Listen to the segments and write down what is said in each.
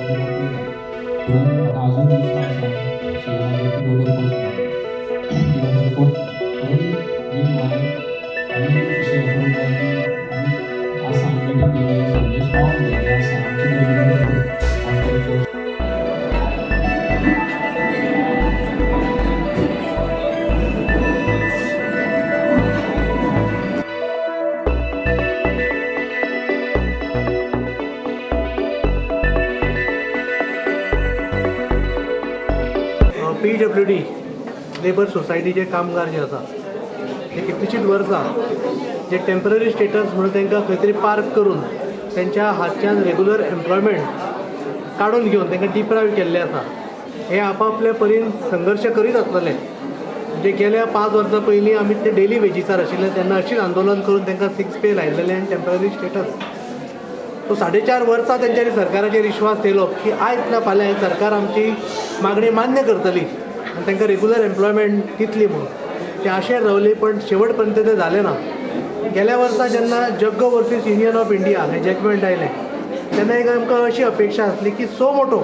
म्हणून आता अजून दुसरा असा शिवराजाची गौरव किंवा रिपोर्ट म्हणून मी आम्ही शेअर आणि आज सांगितलं की संदेश पाहून गेले असं आमची PWD लेबर सोसायटीचे कामगार जे आसा ते कितलीशींच वर्सां जे टेम्पररी स्टेटस म्हणून तांकां खंय तरी पार्क करून त्यांच्या हातच्यान रेगुलर एम्प्लॉयमेंट काडून घेवन तांकां डिप्रायव केल्ले आसा. हे आपापल्या परीन संघर्श करीत आसलेले. म्हणजे गेल्या 5 वर्सां पयलीं आमी ते डेली वेजीसार आशिल्ले तेन्ना अशीच आंदोलन करून तांकां 6 पे लायलेले आनी टेम्पररी स्टेटस. तो 4.5 वर्सां तेंच्यांनी सरकाराचेर विश्वास केलो की आयज ना फाल्यां हें सरकार आमची मागणी मान्य करतली आनी तांकां रेगुलर एम्प्लॉयमेंट दितली म्हणून. ते आशेर रावली पण शेवट पर्यंत तें जालें ना. गेल्या वर्सा जेन्ना Jaggo versus union of India हें जजमेंट आयलें तेन्ना एक आमकां अशी अपेक्षा आसली की सो मोठो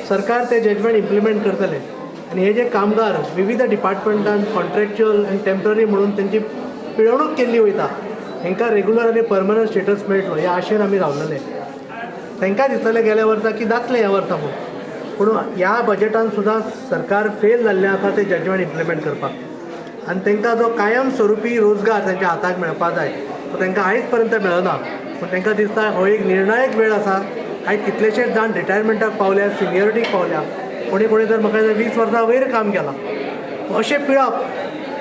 सरकार तें जजमेंट इम्प्लिमेंट करतले आनी हे जे कामगार विविध डिपार्टमेंटान कॉन्ट्रॅक्च्युअल आनी टेम्पररी म्हणून तेंची पिळवणूक केल्ली वयता तांकां रेगुलर आनी परमनंट स्टेटस मेळटलो ह्या आशेन आमी रावलेले. तांकां दिसलेलें गेल्या वर्सा की जातलें ह्या वर्सा पूण ह्या बजेटान सुद्दां सरकार फेल जाल्लें आसा तें जजमेंट इम्प्लिमेंट करपाक. आनी तांकां जो कायम स्वरुपी रोजगार तांच्या हाताक मेळपाक जाय तो तांकां आयज पर्यंत मेळना. पूण तांकां दिसता हो एक निर्णायक वेळ आसा. आयज कितलेशेच जाण रिटायरमेंटाक पावल्या, सिनियरिटीक पावल्या. कोणी तर म्हाका 20 वर्सां वयर काम केलां. अशें पिळप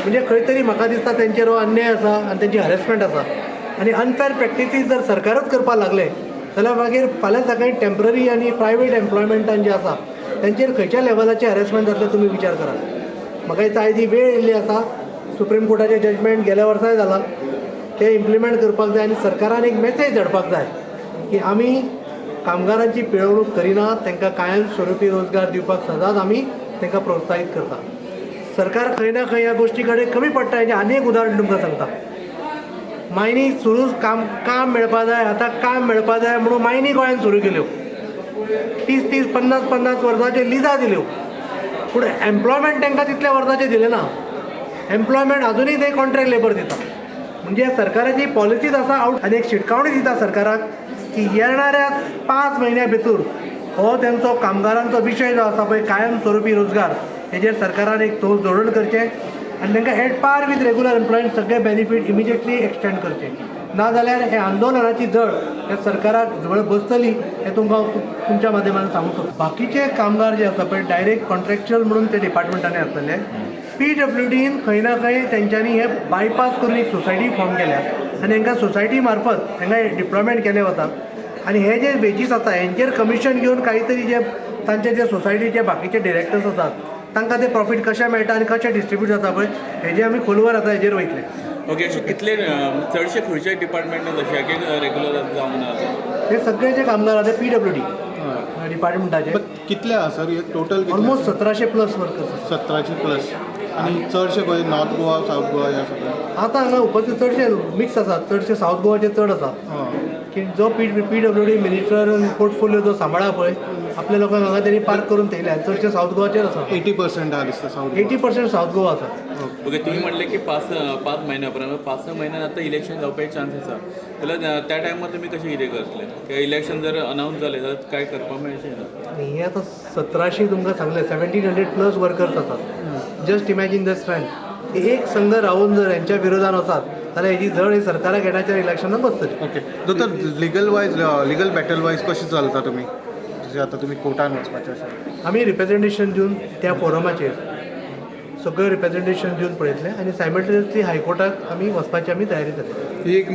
म्हणजे खंय तरी म्हाका दिसता तेंचेर हो अन्याय आसा आनी तेंची हॅरेसमेंट आसा. आनी अनफेअर प्रॅक्टिसीस जर सरकारच करपाक लागले जाल्यार मागीर फाल्यां सकाळीं टेम्पररी आनी प्रायवेट एम्प्लॉयमेंटान जे आसा तेंचेर खंयच्या लेवलाचें हॅरेसमेंट जातलें तुमी विचार करात. म्हाका दिसता आयज ही वेळ येयल्ली आसा. सुप्रीम कोर्टाचें जजमेंट गेल्या वर्साय जालां तें इम्प्लिमेंट करपाक जाय आनी सरकारान एक मेसेज धाडपाक जाय की आमी कामगारांची पिळवणूक करिना, तांकां कायम स्वरुपी रोजगार दिवपाक सदांच आमी तांकां प्रोत्साहीत करता. सरकार खंय ना खंय ह्या गोश्टी कडेन कमी पडटा. हेजें आनी एक उदाहरण तुमकां सांगता. मायनी सुरू काम मेळपा जाय, आतां काम मेळपा जाय म्हणून मायनी गोंयांत सुरू केल्यो. 30-30, 50-50 वर्सांच्यो लिजा दिल्यो. पूण एम्प्लॉयमेंट तांकां तितल्या वर्सांचें दिलें ना. एम्प्लॉयमेंट अजुनूय ते कॉन्ट्रॅक्ट लेबर दिता. म्हणजे सरकाराची पॉलिसीज आसा आउट. आनी एक शिटकावणी दिता सरकाराक की येणाऱ्या 5 म्हयन्या भितर हो तेंचो कामगारांचो विशय जो आसा पळय कायम स्वरुपी रोजगार हेजेर सरकारान एक ठोस धोरण करचें आनी तांकां at par with regular employment सगळे बेनिफीट इमिजिएटली एक्सटेंड करचे. नाजाल्यार हे आंदोलनाची जड हे सरकाराक जवळ बसतली हें तुमकां तुमच्या माध्यमान सांगूंक सोदता. बाकीचे कामगार जे आसा पळय डायरेक्ट कॉन्ट्रॅक्च्युअल म्हणून ते डिपार्टमेंटांनी आसतले. PWDन खंय ना खंय तेंच्यांनी हे बायपास करून एक सोसायटी फॉर्म केल्या आनी हांकां सोसायटी मार्फत हांगा डिप्लॉयमेंट केले वता. आनी हे जे वेजीस आसा हेंचेर कमिशन घेवन काही तरी जे तांचे जे सोसायटीचे बाकीचे डिरेक्टर्स आसात तांकां ते प्रॉफीट कशें मेळटा आनी कशें डिस्ट्रिब्यूट जाता पळय हेजे आमी खोलवर आतां हेजेर वयतले. ओके, सो कितले चडशे खंयचे डिपार्टमेंट जशे की रेगुलर जावंक ना हे सगळे जे कामगार आसा ते PWD डिपार्टमेंटाचे कितले आसा सर टोटल? Almost 1700+ workers. 1700+ आणि चडशे खंय नॉर्थ गोवा, साऊथ गोवा ह्या सगळ्या? आतां हांगा उपस्थित चडशे मिक्स आसात. चडशे साऊथ गोवाचे चड आसा की जो PWD मिनिस्टर पोर्टफोलियो जो सांबाळा पळय आपल्या लोकांक हांगा तेणी पार्क करून थेयल्या. चडशे साऊथ गोवाचेर आसा. 80% हा दिसता साऊथ. 80% साऊथ गोवा आसा. ओके, तुम्ही म्हणले की 5 महिन्यापर्यंत 5-6 म्हयन्यान आतां इलेक्शन जावपाचे चान्स आसा जाल्यार त्या टायमार तुमी कशें कितें करतले? ते इलेक्शन जर अनावन्स जालें जाल्यार काय करपाक मेळचें ना. हे आतां 1700 तुमकां सांगलें 1700+ वर्कर्स आसात. Just imagine the strength. एक संघ रावून जर यांच्या विरोधान वचात जाल्यार हेजी जड ही सरकाराक येण्याच्या इलेक्शनाक बसतली. ओके, दोतोर लिगल बॅटल वायज कशें चलता तुमी? जशें आतां तुमी कोर्टान वचपाचें अशें? आमी रिप्रेझेंटेशन दिवन त्या फोरमाचेर सगळें रिप्रेझेंटेशन दिवन पळयतले आनी सायमल्टेनियसली हायकोर्टाक आमी वचपाची आमी तयारी जातली. 1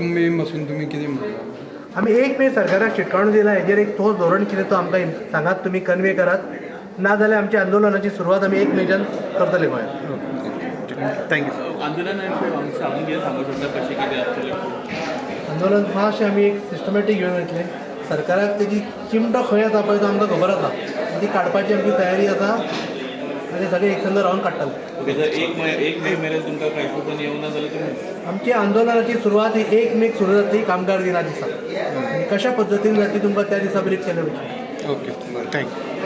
मे पासून तुमी कितें म्हणटा? आमी 1 मे सरकाराक शिटकावणी दिला. हेजेर एक ठोस धोरण कितें तो आमकां सांगात, तुमी कन्वे करात. नाजाल्यार आमच्या आंदोलनाची सुरवात आमी 1 मेच्यान करतले गोंयांत. थँक्यू. आंदोलनाविशयी सांगून कितें सांगूं शकता कशें कितें आसतलें? आंदोलन मातशें आमी एक सिस्टमॅटीक घेवन वयतले. सरकाराक तेजी चिमटो खंय येता पळय तो आमकां खबर आसा. ती काडपाची आमची तयारी आसा. आनी ते सगळे एकसंद रावन काडटाले. ओके, जर एक मे मेरेन तुमकां कांय पण येवना जाल्यार तुमी आमची आंदोलनाची सुरवात ही 1 मेक सुरू जातली कामगार दिना दिसा. आनी कशा पद्दतीन जातली तुमकां त्या दिसा ब्रीफ केलें वयतलें. ओके. थँक्यू.